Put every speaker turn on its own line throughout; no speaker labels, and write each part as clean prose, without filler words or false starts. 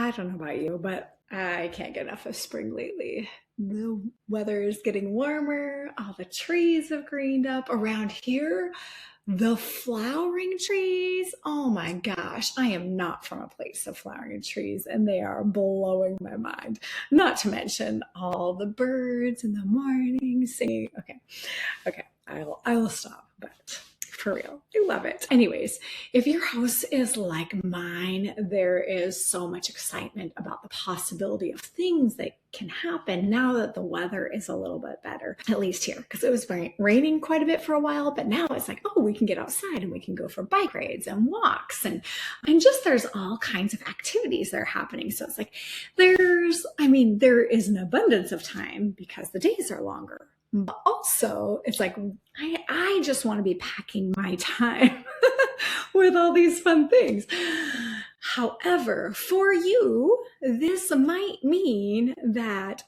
I don't know about you, but I can't get enough of spring lately. The weather is getting warmer, all the trees have greened up around here. The flowering trees, oh my gosh, I am not from a place of flowering trees and they are blowing my mind. Not to mention all the birds in the morning singing. Okay, I will stop, but for real, I love it. Anyways, if your house is like mine, there is so much excitement about the possibility of things that can happen now that the weather is a little bit better, at least here, because it was raining quite a bit for a while, but now it's like, oh, we can get outside and we can go for bike rides and walks and just there's all kinds of activities that are happening. So it's like there is an abundance of time because the days are longer. But also, it's like, I just want to be packing my time with all these fun things. However, for you, this might mean that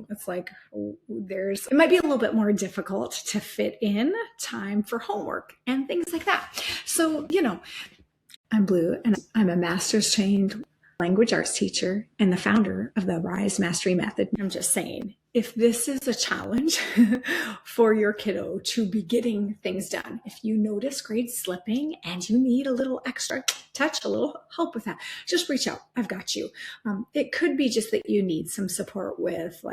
it's like it might be a little bit more difficult to fit in time for homework and things like that. So, I'm Blue and I'm a master's trained language arts teacher and the founder of the Rise Mastery Method. I'm just saying, if this is a challenge for your kiddo to be getting things done, if you notice grades slipping and you need a little extra touch, a little help with that, just reach out. I've got you. It could be just that you need some support with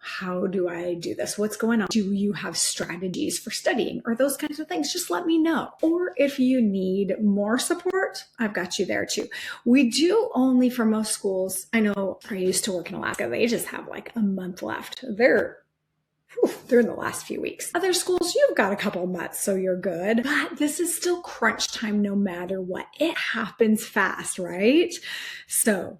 how do I do this? What's going on? Do you have strategies for studying or those kinds of things? Just let me know. Or if you need more support, I've got you there too. We do only for most schools. I know I used to work in Alaska. They just have a month left. They're in the last few weeks. Other schools, you've got a couple months, so you're good. But this is still crunch time no matter what. It happens fast, right? So,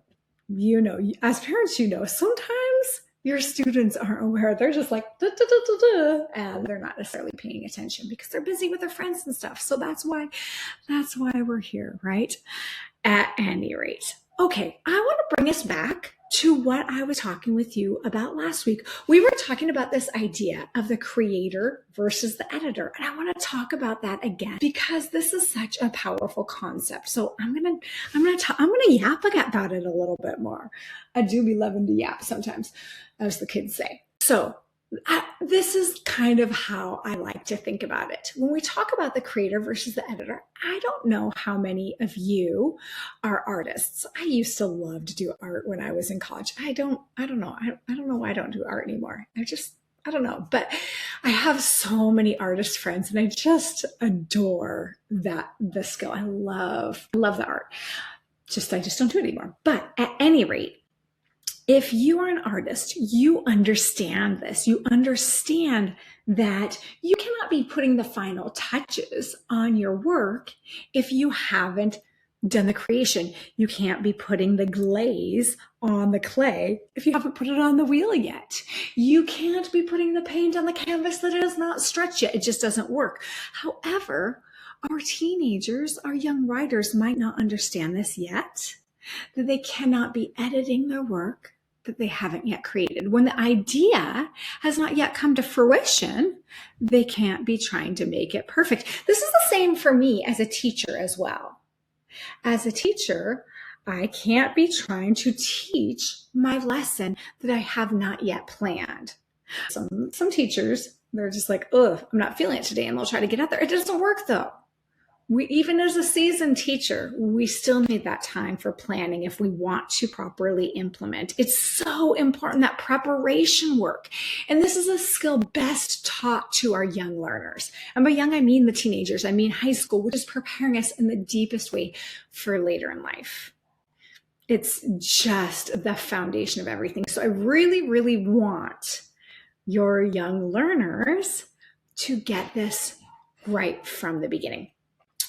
as parents, sometimes your students aren't aware. They're just like, da, da, da, da, da, and they're not necessarily paying attention because they're busy with their friends and stuff. So that's why we're here, right? At any rate. Okay, I want to bring us back to what I was talking with you about last week. We were talking about this idea of the creator versus the editor. And I want to talk about that again because this is such a powerful concept. So I'm going to yap about it a little bit more. I do be loving to yap sometimes, as the kids say. So this is kind of how I like to think about it. When we talk about the creator versus the editor, I don't know how many of you are artists. I used to love to do art when I was in college. I don't know. I don't know why I don't do art anymore. I don't know, but I have so many artist friends and I just adore the skill. I love the art. I just don't do it anymore. But at any rate, if you are an artist, you understand this. You understand that you cannot be putting the final touches on your work if you haven't done the creation. You can't be putting the glaze on the clay if you haven't put it on the wheel yet. You can't be putting the paint on the canvas that is not stretched yet. It just doesn't work. However, our teenagers, our young writers might not understand this yet, that they cannot be editing their work that they haven't yet created. When the idea has not yet come to fruition, they can't be trying to make it perfect. This is the same for me as a teacher as well. As a teacher, I can't be trying to teach my lesson that I have not yet planned. Some teachers, they're just like, I'm not feeling it today, and they'll try to get out there. It doesn't work though. Even as a seasoned teacher, we still need that time for planning if we want to properly implement. It's so important, that preparation work. And this is a skill best taught to our young learners. And by young, I mean the teenagers. I mean high school, which is preparing us in the deepest way for later in life. It's just the foundation of everything. So I really, really want your young learners to get this right from the beginning.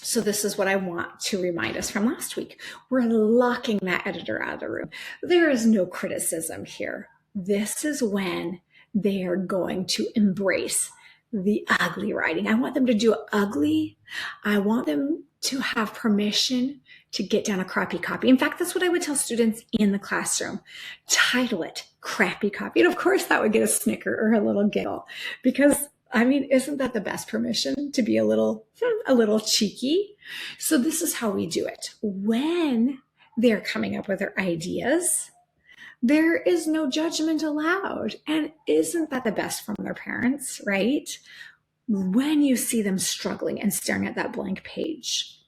So this is what I want to remind us from last week. We're locking that editor out of the room. There is no criticism here. This is when they are going to embrace the ugly writing. I want them to do it ugly. I want them to have permission to get down a crappy copy. In fact, that's what I would tell students in the classroom. Title it crappy copy. And of course that would get a snicker or a little giggle because isn't that the best permission to be a little cheeky? So this is how we do it. When They're coming up with their ideas. There is no judgment allowed. And isn't that the best from their parents, right? When you see them struggling and staring at that blank page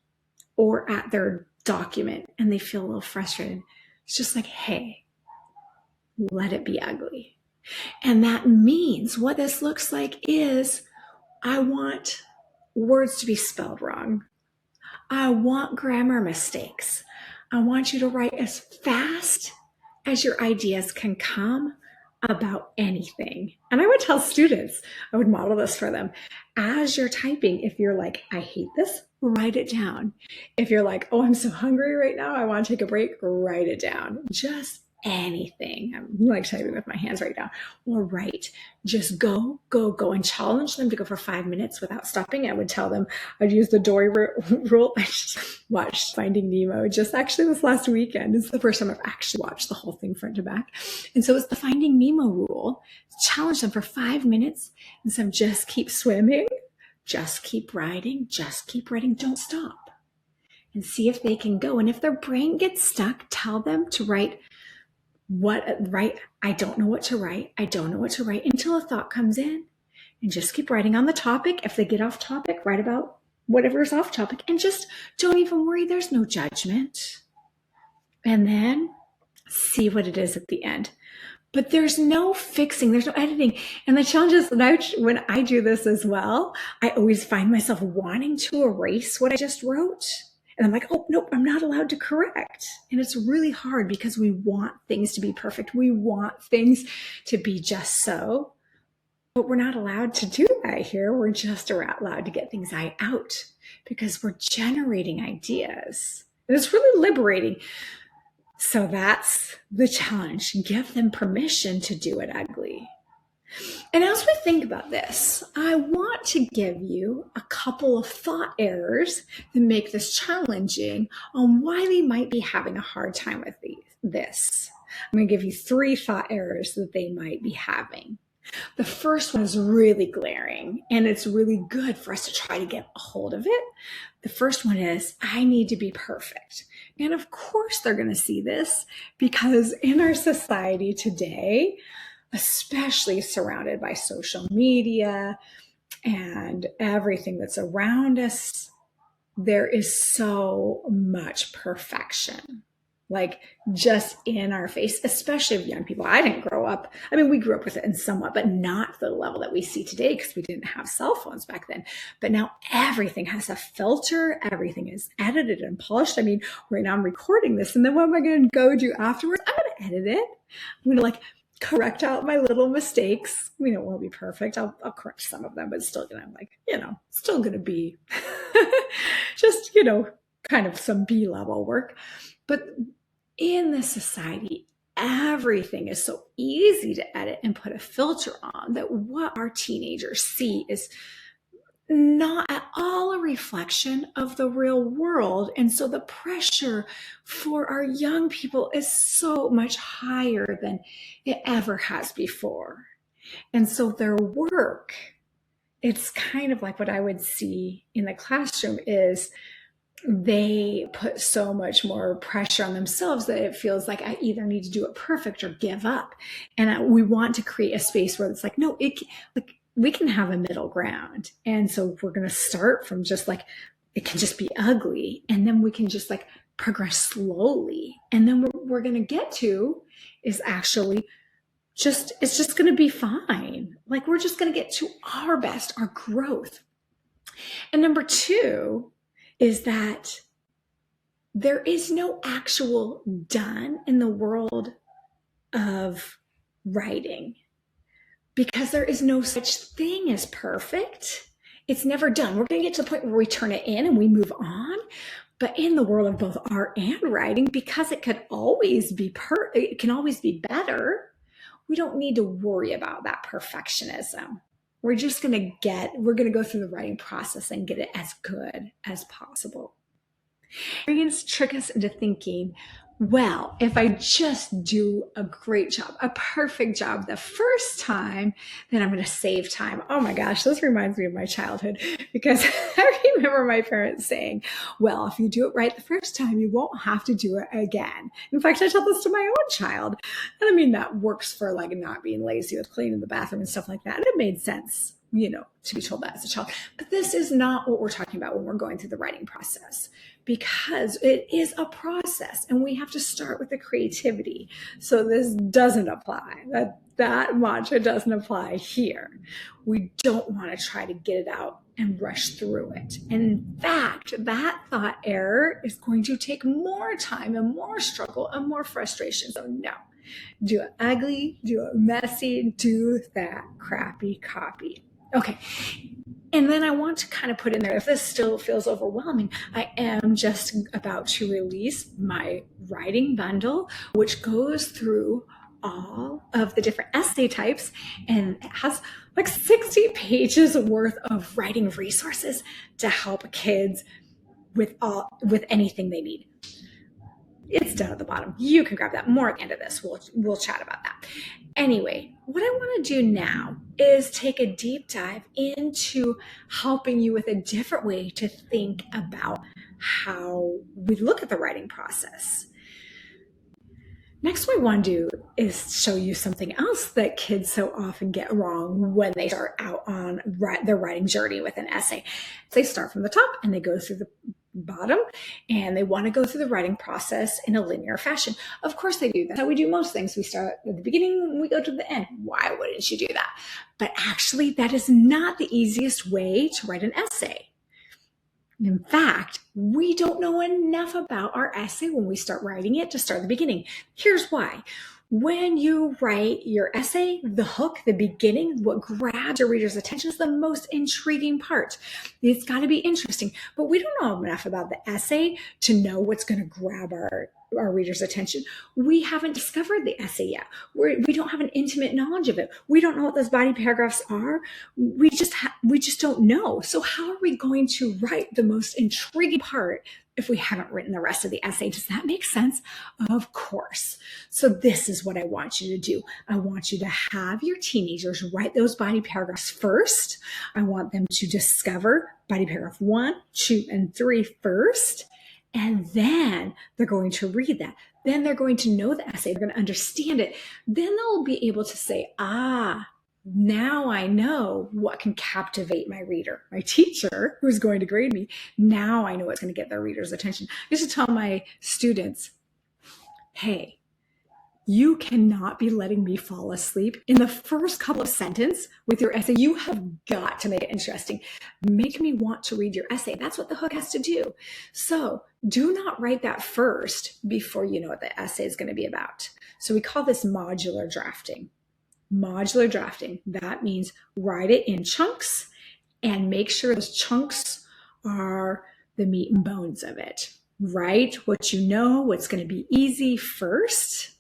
or at their document and they feel a little frustrated, it's just like, hey, let it be ugly. And that means what this looks like is I want words to be spelled wrong. I want grammar mistakes. I want you to write as fast as your ideas can come about anything. And I would tell students, I would model this for them. As you're typing, if you're like, I hate this, write it down. If you're like, oh, I'm so hungry right now, I want to take a break, write it down. Just anything. I'm like typing with my hands right now. Or write. Just go, and challenge them to go for 5 minutes without stopping. I would tell them, I'd use the Dory rule. I just watched Finding Nemo just actually this last weekend. It's the first time I've actually watched the whole thing front to back. And so it's the Finding Nemo rule. Challenge them for 5 minutes and so just keep swimming, just keep writing, don't stop. And see if they can go. And if their brain gets stuck, tell them to write I don't know what to write until a thought comes in, and just keep writing on the topic. If they get off topic, write about whatever's off topic, and just don't even worry. There's no judgment. And then see what it is at the end. But there's no fixing, there's no editing. And the challenge is when I do this as well, I always find myself wanting to erase what I just wrote. And I'm like, oh, nope, I'm not allowed to correct. And it's really hard because we want things to be perfect. We want things to be just so. But we're not allowed to do that here. We're just allowed to get things out because we're generating ideas. And it's really liberating. So that's the challenge. Give them permission to do it ugly. And as we think about this, I want to give you a couple of thought errors that make this challenging on why they might be having a hard time with this. I'm going to give you 3 thought errors that they might be having. The first one is really glaring, and it's really good for us to try to get a hold of it. The first one is, I need to be perfect. And of course they're going to see this because in our society today, especially surrounded by social media and everything that's around us, there is so much perfection, like just in our face, especially of young people. I didn't grow up. I mean, we grew up with it in somewhat, but not the level that we see today because we didn't have cell phones back then. But now everything has a filter. Everything is edited and polished. I mean, right now I'm recording this, and then what am I going to go do afterwards? I'm going to edit it. I'm going to correct out my little mistakes. I mean, it won't be perfect. I'll correct some of them, but still gonna still gonna be just, kind of some B-level work. But in this society, everything is so easy to edit and put a filter on that what our teenagers see is not at all a reflection of the real world. And so the pressure for our young people is so much higher than it ever has before. And so their work, it's kind of like what I would see in the classroom is they put so much more pressure on themselves that it feels like I either need to do it perfect or give up. And we want to create a space where it's like, no, we can have a middle ground. And so we're going to start from just it can just be ugly. And then we can just progress slowly. And then what we're going to get to is actually it's just going to be fine. We're just going to get to our best, our growth. And number 2 is that there is no actual done in the world of writing. Because there is no such thing as perfect. It's never done. We're going to get to the point where we turn it in and we move on. But in the world of both art and writing, because it can always be better, we don't need to worry about that perfectionism. We're going to go through the writing process and get it as good as possible. Brains trick us into thinking, well, if I just do a great job, a perfect job the first time, then I'm going to save time. Oh my gosh, this reminds me of my childhood because I remember my parents saying, well, if you do it right the first time, you won't have to do it again. In fact, I tell this to my own child. And I mean, that works for like not being lazy with cleaning the bathroom and stuff like that. And it made sense, to be told that as a child. But this is not what we're talking about when we're going through the writing process, because it is a process and we have to start with the creativity. So this doesn't apply. That mantra doesn't apply here. We don't want to try to get it out and rush through it. And in fact, that thought error is going to take more time and more struggle and more frustration. So no, do it ugly, do it messy, do that crappy copy. Okay. And then I want to kind of put in there, if this still feels overwhelming, I am just about to release my writing bundle, which goes through all of the different essay types, and it has like 60 pages worth of writing resources to help kids with anything they need. It's down at the bottom. You can grab that more at the end of this. We'll chat about that. Anyway, what I want to do now is take a deep dive into helping you with a different way to think about how we look at the writing process. Next, what I want to do is show you something else that kids so often get wrong when they start out on their writing journey with an essay. They start from the top and they go through the bottom, and they want to go through the writing process in a linear fashion. Of course they do. That's how we do most things. We start at the beginning and we go to the end. Why wouldn't you do that? But actually, that is not the easiest way to write an essay. In fact, we don't know enough about our essay when we start writing it to start at the beginning. Here's why. When you write your essay, the hook, the beginning, what grabs your reader's attention is the most intriguing part. It's got to be interesting, but we don't know enough about the essay to know what's going to grab our reader's attention. We haven't discovered the essay yet. We don't have an intimate knowledge of it. We don't know what those body paragraphs are. We just don't know. So how are we going to write the most intriguing part if we haven't written the rest of the essay? Does that make sense? Of course. So this is what I want you to do. I want you to have your teenagers write those body paragraphs first. I want them to discover body paragraph 1, 2, and 3 first. And then they're going to read that. Then they're going to know the essay. They're going to understand it. Then they'll be able to say, now I know what can captivate my reader, my teacher who's going to grade me. Now I know what's going to get their reader's attention. I used to tell my students, hey, you cannot be letting me fall asleep in the first couple of sentences with your essay. You have got to make it interesting. Make me want to read your essay. That's what the hook has to do. So do not write that first before you know what the essay is going to be about. So we call this modular drafting. Modular drafting. That means write it in chunks and make sure those chunks are the meat and bones of it. Write what you know, what's going to be easy first.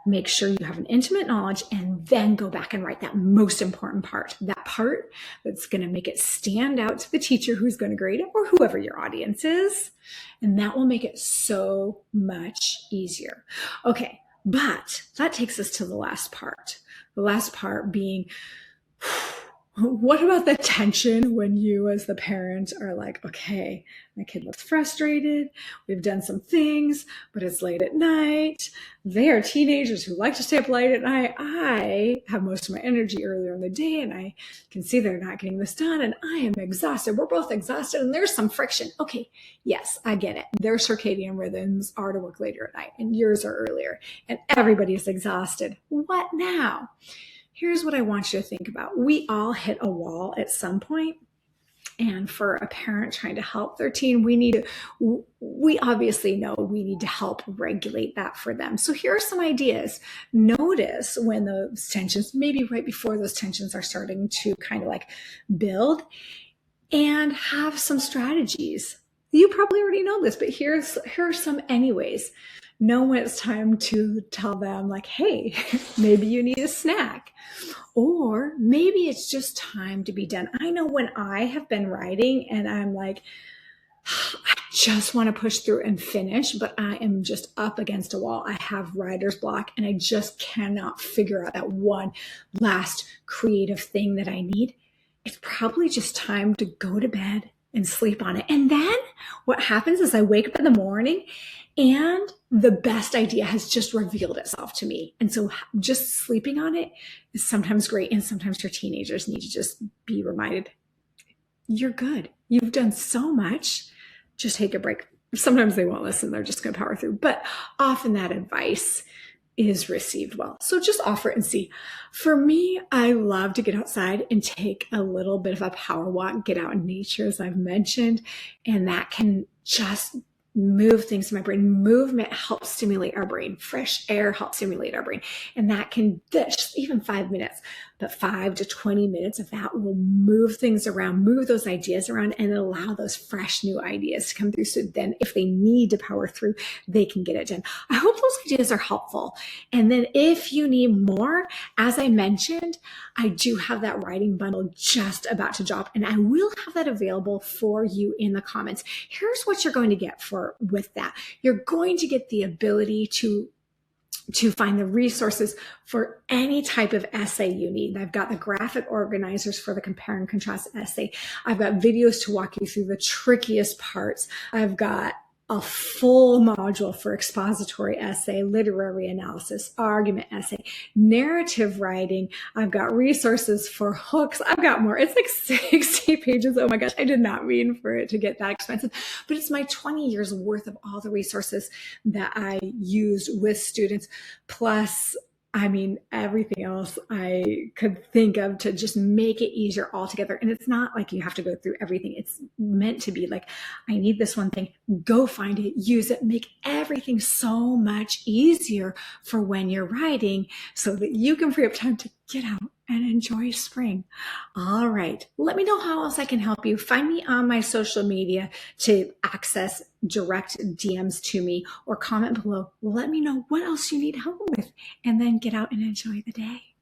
Make sure you have an intimate knowledge, and then go back and write that most important part, that part that's going to make it stand out to the teacher who's going to grade it, or whoever your audience is. And that will make it so much easier. Okay, but that takes us to the last part. The last part being, what about the tension when you as the parent are like, okay, my kid looks frustrated. We've done some things, but it's late at night. They are teenagers who like to stay up late at night. I have most of my energy earlier in the day, and I can see they're not getting this done, and I am exhausted. We're both exhausted, and there's some friction. Okay, yes, I get it. Their circadian rhythms are to work later at night, and yours are earlier, and everybody is exhausted. What now? Here's what I want you to think about. We all hit a wall at some point. And for a parent trying to help their teen, we obviously know we need to help regulate that for them. So here are some ideas. Notice when those tensions, maybe right before those tensions are starting to kind of like build, and have some strategies. You probably already know this, but here are some anyways. Know when it's time to tell them, like, hey, maybe you need a snack, or maybe it's just time to be done. I know when I have been writing and I'm like, I just want to push through and finish, but I am just up against a wall. I have writer's block and I just cannot figure out that one last creative thing that I need. It's probably just time to go to bed and sleep on it. And then what happens is I wake up in the morning and the best idea has just revealed itself to me. And so just sleeping on it is sometimes great. And sometimes your teenagers need to just be reminded, you're good. You've done so much. Just take a break. Sometimes they won't listen. They're just going to power through. But often that advice is received well. So just offer it and see. For me, I love to get outside and take a little bit of a power walk, get out in nature, as I've mentioned, and that can just move things in my brain. Movement helps stimulate our brain. Fresh air helps stimulate our brain. And that can, just even 5 minutes, but 5 to 20 minutes of that will move things around, move those ideas around, and allow those fresh new ideas to come through. So then if they need to power through, they can get it done. I hope those ideas are helpful. And then if you need more, as I mentioned, I do have that writing bundle just about to drop, and I will have that available for you in the comments. Here's what you're going to get with that. You're going to get the ability to find the resources for any type of essay you need. I've got the graphic organizers for the compare and contrast essay. I've got videos to walk you through the trickiest parts. I've got a full module for expository essay, literary analysis, argument essay, narrative writing. I've got resources for hooks. I've got more. It's like 60 pages. Oh my gosh, I did not mean for it to get that expensive, but it's my 20 years worth of all the resources that I used with students, plus everything else I could think of to just make it easier altogether. And it's not like you have to go through everything. It's meant to be like, I need this one thing, go find it, use it, make everything so much easier for when you're writing so that you can free up time to get out and enjoy spring. All right. Let me know how else I can help you. Find me on my social media to access direct DMs to me or comment below. Let me know what else you need help with, and then get out and enjoy the day.